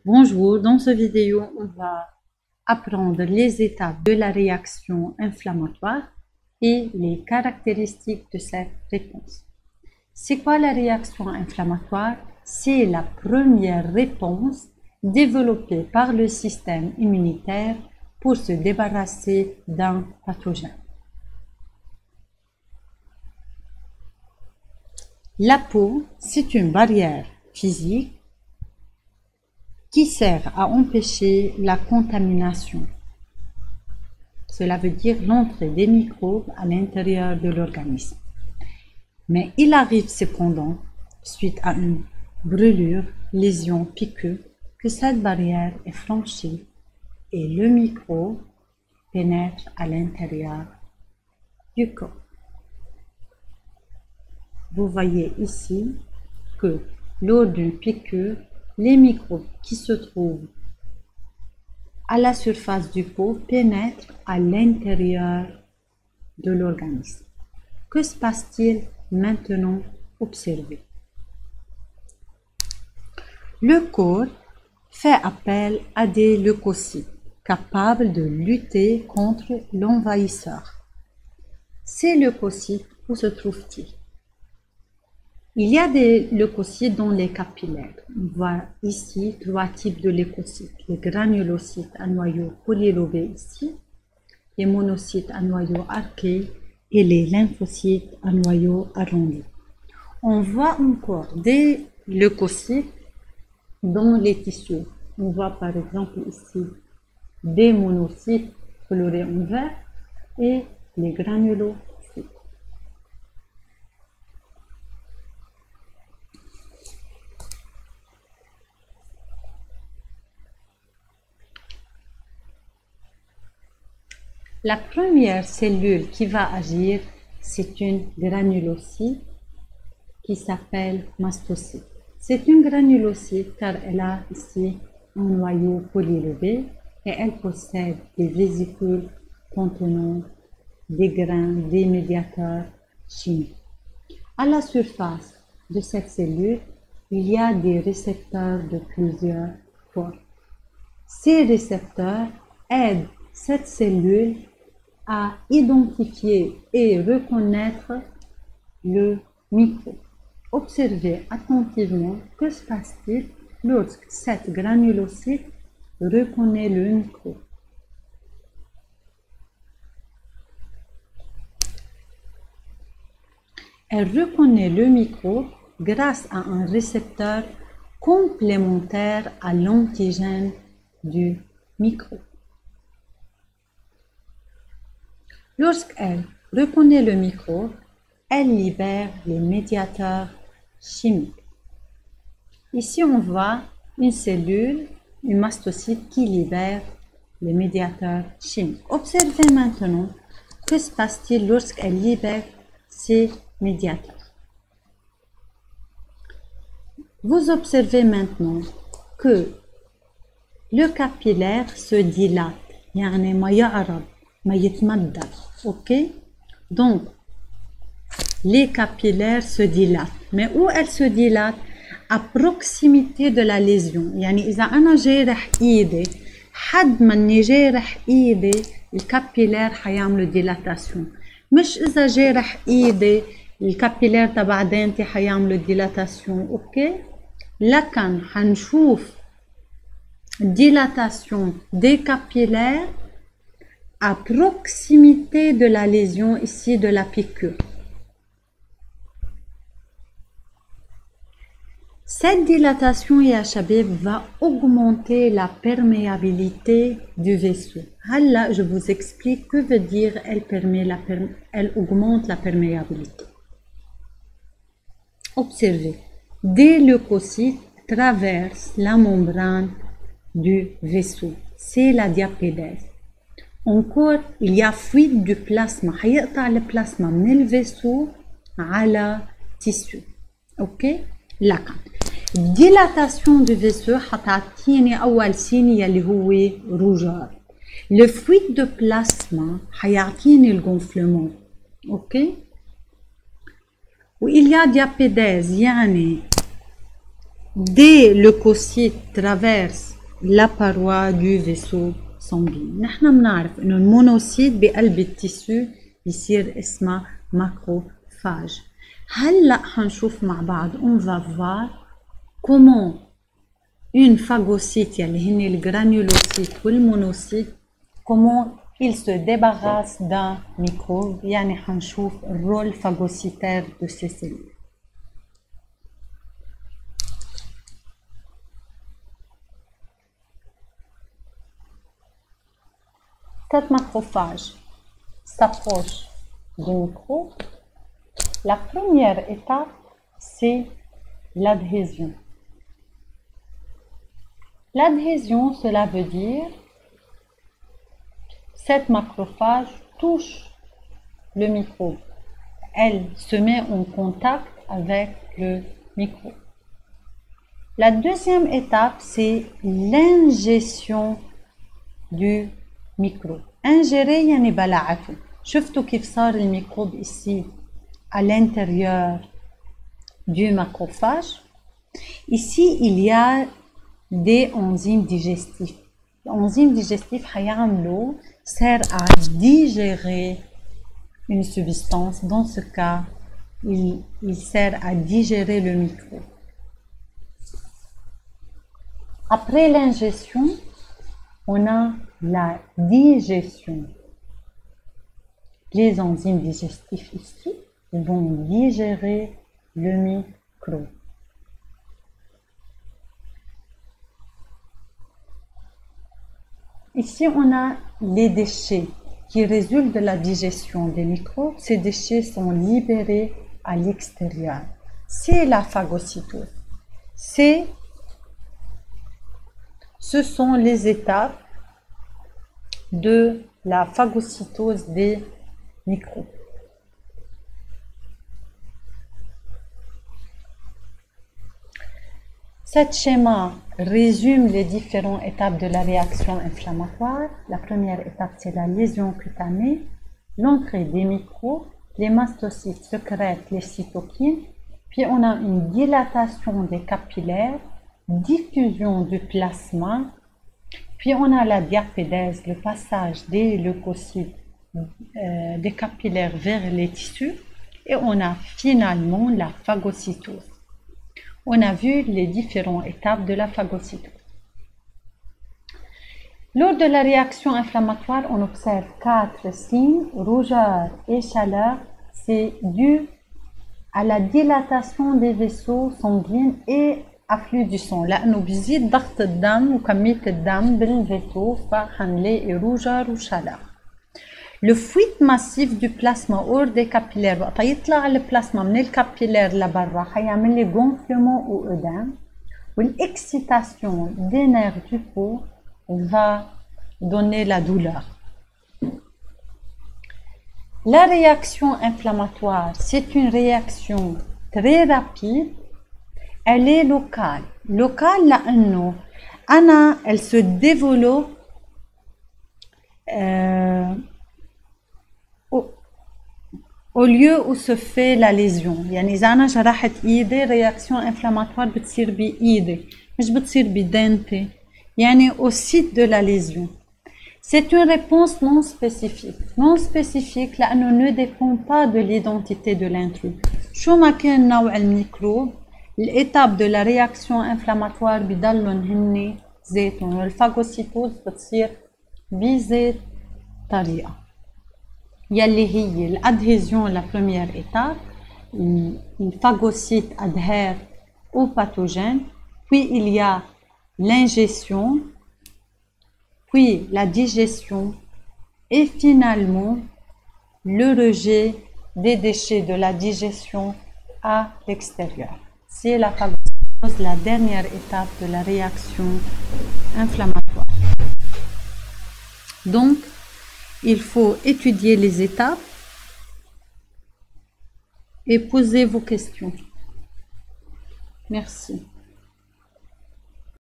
Bonjour, dans cette vidéo, on va apprendre les étapes de la réaction inflammatoire et les caractéristiques de cette réponse. C'est quoi la réaction inflammatoire? C'est la première réponse développée par le système immunitaire pour se débarrasser d'un pathogène. La peau, c'est une barrière physique qui sert à empêcher la contamination. Cela veut dire l'entrée des microbes à l'intérieur de l'organisme. Mais il arrive cependant, suite à une brûlure, lésion, piqûre, que cette barrière est franchie et le microbe pénètre à l'intérieur du corps. Vous voyez ici que lors d'une piqûre, les microbes qui se trouvent à la surface du peau pénètrent à l'intérieur de l'organisme. Que se passe-t-il maintenant? Observez. Le corps fait appel à des leucocytes capables de lutter contre l'envahisseur. Ces leucocytes, où se trouvent-ils? Il y a des leucocytes dans les capillaires. On voit ici trois types de leucocytes. Les granulocytes à noyau polylobé ici, les monocytes à noyau arqué et les lymphocytes à noyau arrondi. On voit encore des leucocytes dans les tissus. On voit par exemple ici des monocytes colorés en vert et les granulocytes. La première cellule qui va agir, c'est une granulocyte qui s'appelle mastocyte. C'est une granulocyte car elle a ici un noyau polylobé et elle possède des vésicules contenant des grains, des médiateurs chimiques. À la surface de cette cellule, il y a des récepteurs de plusieurs formes. Ces récepteurs aident cette cellule à identifier et reconnaître le microbe. Observez attentivement que se passe-t-il lorsque cette granulocyte reconnaît le microbe. Elle reconnaît le microbe grâce à un récepteur complémentaire à l'antigène du microbe. Lorsqu'elle reconnaît le microbe, elle libère les médiateurs chimiques. Ici, on voit une cellule, une mastocyte qui libère les médiateurs chimiques. Observez maintenant que se passe-t-il lorsqu'elle libère ces médiateurs. Vous observez maintenant que le capillaire se dilate, يعني ما يعرض ما يتمدد. Ok? Donc, les capillaires se dilatent. Mais où elles se dilatent? À proximité de la lésion. يعني إذا أنا جارح إيدي حد ما إني جارح إيدي الكابيلير حيعملوا ديلاتاسيون. مش إذا جارح إيدي الكابيلير تبع دينتي حيعملوا ديلاتاسيون. أوكي؟ لكن حنشوف dilatation des capillaires à proximité de la lésion ici de la piqûre. Cette dilatation, ya shabab, va augmenter la perméabilité du vaisseau. Là, je vous explique que veut dire elle augmente la perméabilité. Observez, des leucocytes traversent la membrane du vaisseau. C'est la diapédèse. Encore, il y a fuite du plasma. هيقطع le plasma من الفيسو على tissu. Ok? لكن dilatation du vaisseau حتعطيني أول signe اللي هو rougeur. Le fuite de plasma حيعطيني le gonflement. Ok? وإل y a diapédèse يعني des leucocytes traversent la paroi du vaisseau sanguin. نحن بنعرف إنه المونوسيت بقلب التيسو بيصير اسمها ماكروفاج. هلأ حنشوف مع بعض on va voir comment une phagocyte يلي هن الجرانيولوسيت والمونوسيت comment ils se débarrassent d'un microbe. يعني حنشوف الرول phagocytaire de ces cellules. Cette macrophage s'approche du microbe. La première étape, c'est l'adhésion. L'adhésion, cela veut dire cette macrophage touche le microbe. Elle se met en contact avec le microbe. La deuxième étape, c'est l'ingestion du microbe. Ingérer يعني بلعته. شفتوا كيف صار الميكروب ici à l'intérieur du macrophage. Ici, il y a des enzymes digestifs. L'enzyme digestif حيعملوا sert à digérer une substance. Dans ce cas, il sert à digérer le microbe. Après l'ingestion, on a la digestion. Les enzymes digestifs ici vont digérer le microbe. Ici, on a les déchets qui résultent de la digestion des microbes. Ces déchets sont libérés à l'extérieur. C'est la phagocytose. Ce sont les étapes de la phagocytose des microbes. Ce schéma résume les différentes étapes de la réaction inflammatoire. La première étape, c'est la lésion cutanée, l'entrée des microbes, les mastocytes sécrètent les cytokines, puis on a une dilatation des capillaires, diffusion du plasma, puis on a la diapédèse, le passage des leucocytes des capillaires vers les tissus, et on a finalement la phagocytose. On a vu les différentes étapes de la phagocytose. Lors de la réaction inflammatoire, on observe 4 signes, rougeur et chaleur. C'est dû à la dilatation des vaisseaux sanguins et afflux du sang. لأنه بيزيد ضغط الدم وكمية الدم بالفيتو فحنلاقي روجر وشلل. Le fuite massif du plasma hors des capillaires. وقت يطلع البلازما من الكابيلير لبرا حيعمل لي gonflement ou œdème. L'excitation des nerfs du peau va donner la douleur. La réaction inflammatoire, c'est une réaction très rapide. Elle est locale. Locale لأنه elle se développe au lieu où se fait la lésion. يعني إذا أنا جرحت إيدي réaction inflammatoire بتصير بإيدي مش بتصير بدانتي. يعني au site de la lésion. C'est une réponse non spécifique. Non spécifique لأنه ne dépend pas de l'identité de l'intrus. شو ما كان نوع الميكروب الإتاب de la réaction inflammatoire بضلن هني ذاتهم. والفاغوسيتوز بتصير بذات طريقة. يلي هي l'adhésion, la première étape. Le phagocyte adhère au pathogène. Puis il y a l'ingestion. Puis la digestion. Et finalement le rejet des déchets de la digestion à l'extérieur. C'est la phagocytose, la dernière étape de la réaction inflammatoire. Donc, il faut étudier les étapes et poser vos questions. Merci.